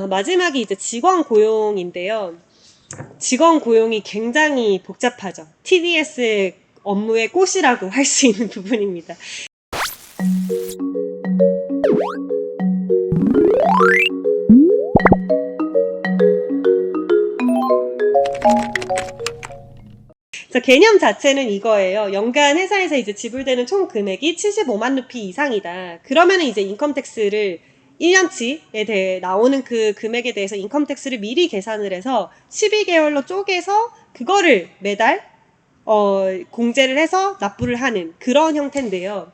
마지막이 이제 직원 고용인데요. 직원 고용이 굉장히 복잡하죠. TDS의 업무의 꽃이라고 할 수 있는 부분입니다. 그래서 개념 자체는 이거예요. 연간 회사에서 이제 지불되는 총 금액이 75만 루피 이상이다. 그러면은 이제 인컴택스를 1년치에 대해 나오는 그 금액에 대해서 인컴택스를 미리 계산을 해서 12개월로 쪼개서 그거를 매달 공제를 해서 납부를 하는 그런 형태인데요.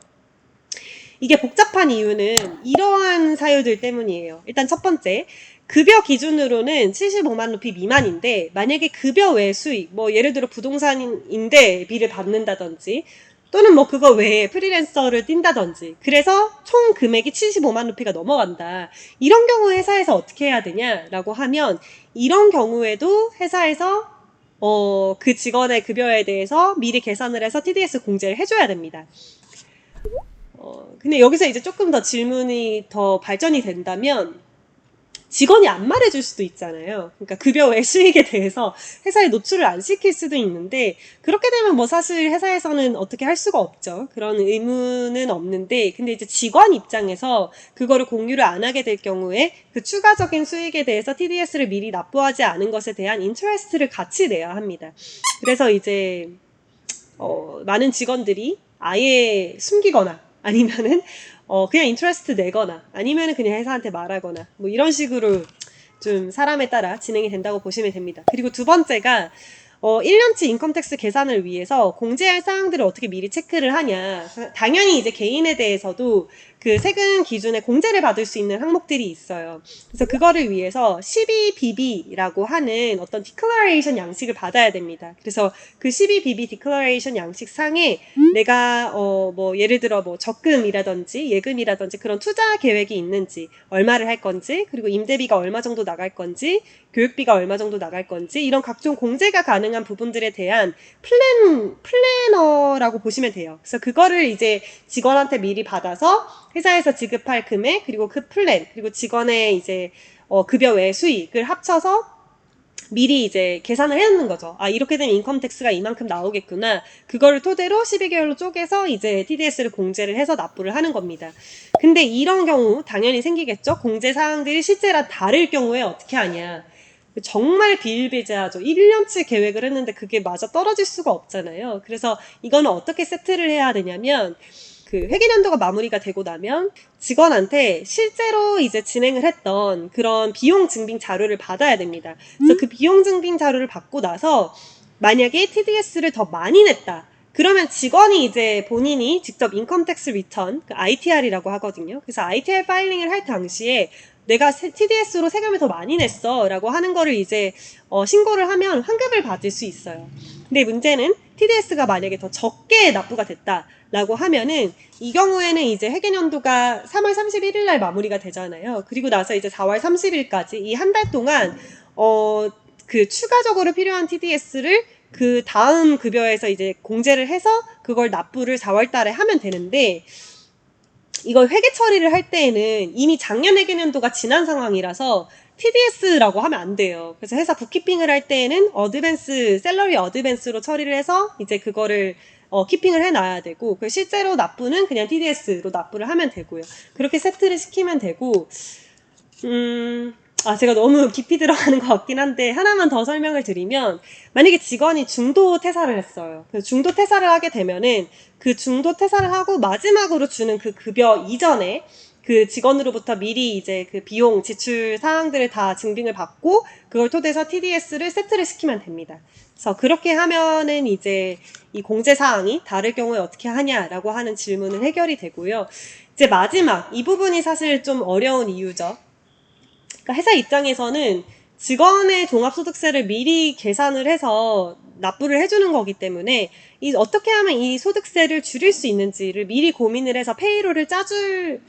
이게 복잡한 이유는 이러한 사유들 때문이에요. 일단 첫 번째, 급여 기준으로는 75만 루피 미만인데 만약에 급여 외 수익, 뭐 예를 들어 부동산 임대비를 받는다든지 또는 뭐 그거 외에 프리랜서를 뛴다든지 그래서 총 금액이 75만 루피가 넘어간다. 이런 경우 회사에서 어떻게 해야 되냐라고 하면 이런 경우에도 회사에서 그 직원의 급여에 대해서 미리 계산을 해서 TDS 공제를 해줘야 됩니다. 근데 여기서 이제 조금 더 질문이 더 발전이 된다면 직원이 안 말해줄 수도 있잖아요. 그러니까 급여 외 수익에 대해서 회사에 노출을 안 시킬 수도 있는데 그렇게 되면 뭐 사실 회사에서는 어떻게 할 수가 없죠. 그런 의무는 없는데 근데 이제 직원 입장에서 그거를 공유를 안 하게 될 경우에 그 추가적인 수익에 대해서 TDS를 미리 납부하지 않은 것에 대한 인터레스트를 같이 내야 합니다. 그래서 이제 많은 직원들이 아예 숨기거나 아니면은 그냥 인트레스트 내거나 아니면은 그냥 회사한테 말하거나 뭐 이런 식으로 좀 사람에 따라 진행이 된다고 보시면 됩니다. 그리고 두 번째가 1년치 인컴택스 계산을 위해서 공제할 사항들을 어떻게 미리 체크를 하냐. 당연히 이제 개인에 대해서도 그 세금 기준에 공제를 받을 수 있는 항목들이 있어요. 그래서 그거를 위해서 12BB라고 하는 어떤 디클러레이션 양식을 받아야 됩니다. 그래서 그 12BB 디클러레이션 양식 상에 내가 뭐 예를 들어 뭐 적금이라든지 예금이라든지 그런 투자 계획이 있는지, 얼마를 할 건지, 그리고 임대비가 얼마 정도 나갈 건지, 교육비가 얼마 정도 나갈 건지 이런 각종 공제가 가능한 부분들에 대한 플래너라고 보시면 돼요. 그래서 그거를 이제 직원한테 미리 받아서 회사에서 지급할 금액 그리고 그 플랜 그리고 직원의 이제 급여 외 수익을 합쳐서 미리 이제 계산을 해놓는 거죠. 아, 이렇게 되면 인컴택스가 이만큼 나오겠구나. 그거를 토대로 12개월로 쪼개서 이제 TDS를 공제를 해서 납부를 하는 겁니다. 근데 이런 경우 당연히 생기겠죠? 공제 사항들이 실제랑 다를 경우에 어떻게 하냐. 정말 비일비재하죠. 1년치 계획을 했는데 그게 맞아 떨어질 수가 없잖아요. 그래서 이거는 어떻게 세트를 해야 되냐면 그 회계연도가 마무리가 되고 나면 직원한테 실제로 이제 진행을 했던 그런 비용 증빙 자료를 받아야 됩니다. 그래서 그 비용 증빙 자료를 받고 나서 만약에 TDS를 더 많이 냈다. 그러면 직원이 이제 본인이 직접 인컴택스 리턴, 그 ITR이라고 하거든요. 그래서 ITR 파일링을 할 당시에 내가 TDS로 세금을 더 많이 냈어 라고 하는 거를 이제 신고를 하면 환급을 받을 수 있어요. 근데 문제는 TDS가 만약에 더 적게 납부가 됐다 라고 하면은 이 경우에는 이제 회계연도가 3월 31일 날 마무리가 되잖아요. 그리고 나서 이제 4월 30일까지 이 한 달 동안 그 추가적으로 필요한 TDS를 그 다음 급여에서 이제 공제를 해서 그걸 납부를 4월 달에 하면 되는데 이걸 회계 처리를 할 때에는 이미 작년 회계연도가 지난 상황이라서 TDS라고 하면 안 돼요. 그래서 회사 북키핑을 할 때에는 샐러리 어드밴스로 처리를 해서 이제 그거를 키핑을 해놔야 되고, 그 실제로 납부는 그냥 TDS로 납부를 하면 되고요. 그렇게 세트를 시키면 되고, 제가 너무 깊이 들어가는 것 같긴 한데 하나만 더 설명을 드리면 만약에 직원이 중도 퇴사를 했어요. 그래서 중도 퇴사를 하게 되면은 그 중도 퇴사를 하고 마지막으로 주는 그 급여 이전에 그 직원으로부터 미리 이제 그 비용 지출 사항들을 다 증빙을 받고 그걸 토대해서 TDS를 세트를 시키면 됩니다. 그래서 그렇게 하면은 이제 이 공제 사항이 다를 경우에 어떻게 하냐라고 하는 질문은 해결이 되고요. 이제 마지막 이 부분이 사실 좀 어려운 이유죠. 그러니까 회사 입장에서는 직원의 종합소득세를 미리 계산을 해서 납부를 해주는 거기 때문에 어떻게 하면 이 소득세를 줄일 수 있는지를 미리 고민을 해서 페이롤을 짜줄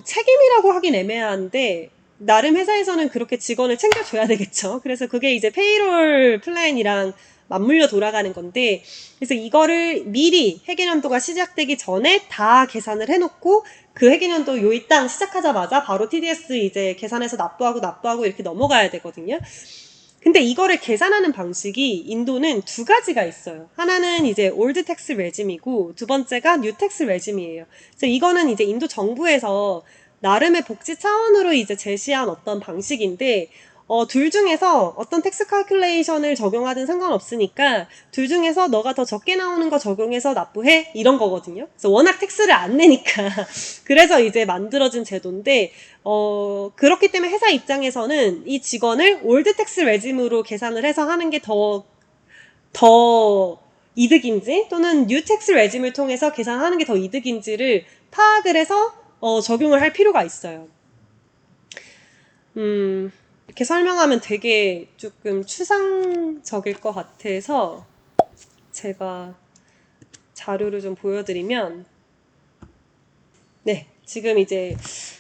책임이라고 하긴 애매한데 나름 회사에서는 그렇게 직원을 챙겨줘야 되겠죠. 그래서 그게 이제 페이롤 플랜이랑 맞물려 돌아가는 건데 그래서 이거를 미리 회계연도가 시작되기 전에 다 계산을 해놓고 그 회계년도 요일당 시작하자마자 바로 TDS 이제 계산해서 납부하고 이렇게 넘어가야 되거든요. 근데 이거를 계산하는 방식이 인도는 두 가지가 있어요. 하나는 이제 올드 텍스 레짐이고 두 번째가 뉴 텍스 레짐이에요. 그래서 이거는 이제 인도 정부에서 나름의 복지 차원으로 이제 제시한 어떤 방식인데 둘 중에서 어떤 텍스 칼큘레이션을 적용하든 상관없으니까 둘 중에서 너가 더 적게 나오는 거 적용해서 납부해 이런 거거든요. 그래서 워낙 텍스를 안 내니까 그래서 이제 만들어진 제도인데 그렇기 때문에 회사 입장에서는 이 직원을 올드 텍스 레짐으로 계산을 해서 하는 게 더 이득인지 또는 뉴 텍스 레짐을 통해서 계산하는 게 더 이득인지를 파악을 해서 적용을 할 필요가 있어요. 이렇게 설명하면 되게 조금 추상적일 것 같아서 제가 자료를 좀 보여드리면 네, 지금 이제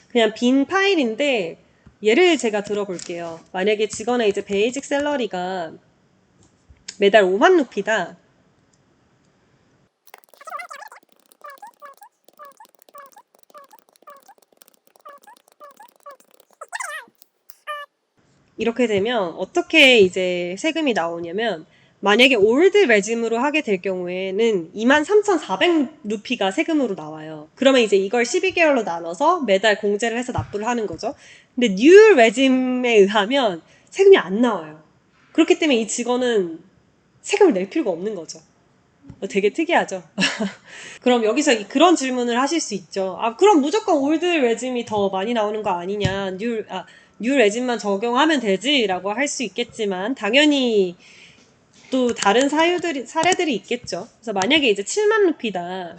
그냥 빈 파일인데 예를 제가 들어볼게요. 만약에 직원의 이제 베이직 샐러리가 매달 5만 루피다. 이렇게 되면 어떻게 이제 세금이 나오냐면 만약에 올드 레짐으로 하게 될 경우에는 23,400루피가 세금으로 나와요. 그러면 이제 이걸 12개월로 나눠서 매달 공제를 해서 납부를 하는 거죠. 근데 뉴 레짐에 의하면 세금이 안 나와요. 그렇기 때문에 이 직원은 세금을 낼 필요가 없는 거죠. 되게 특이하죠. 그럼 여기서 그런 질문을 하실 수 있죠. 그럼 무조건 올드 레짐이 더 많이 나오는 거 아니냐. 뉴 레짐만 적용하면 되지 라고 할 수 있겠지만 당연히 또 다른 사례들이 있겠죠. 그래서 만약에 이제 7만 루피다.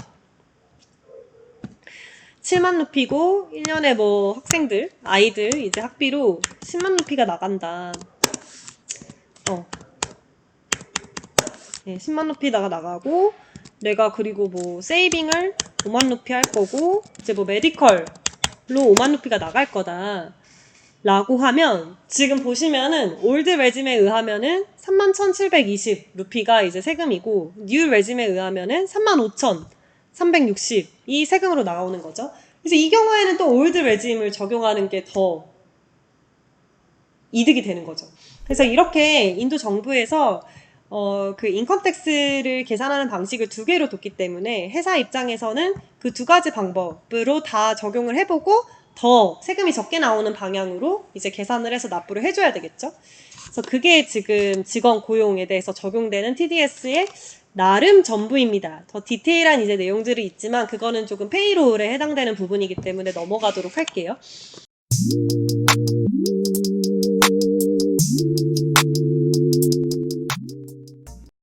7만 루피고 1년에 뭐 학생들, 아이들 이제 학비로 10만 루피가 나간다. 네, 10만 루피다가 나가고 내가 그리고 뭐 세이빙을 5만 루피 할 거고 이제 뭐 메디컬로 5만 루피가 나갈 거다. 라고 하면 지금 보시면은 올드 레짐에 의하면은 31,720 루피가 이제 세금이고 뉴 레짐에 의하면은 35,360 이 세금으로 나오는 거죠. 그래서 이 경우에는 또 올드 레짐을 적용하는 게 더 이득이 되는 거죠. 그래서 이렇게 인도 정부에서 그 인컴텍스를 계산하는 방식을 두 개로 뒀기 때문에 회사 입장에서는 그 두 가지 방법으로 다 적용을 해보고 더 세금이 적게 나오는 방향으로 이제 계산을 해서 납부를 해줘야 되겠죠. 그래서 그게 지금 직원 고용에 대해서 적용되는 TDS의 나름 전부입니다. 더 디테일한 이제 내용들이 있지만 그거는 조금 페이롤에 해당되는 부분이기 때문에 넘어가도록 할게요.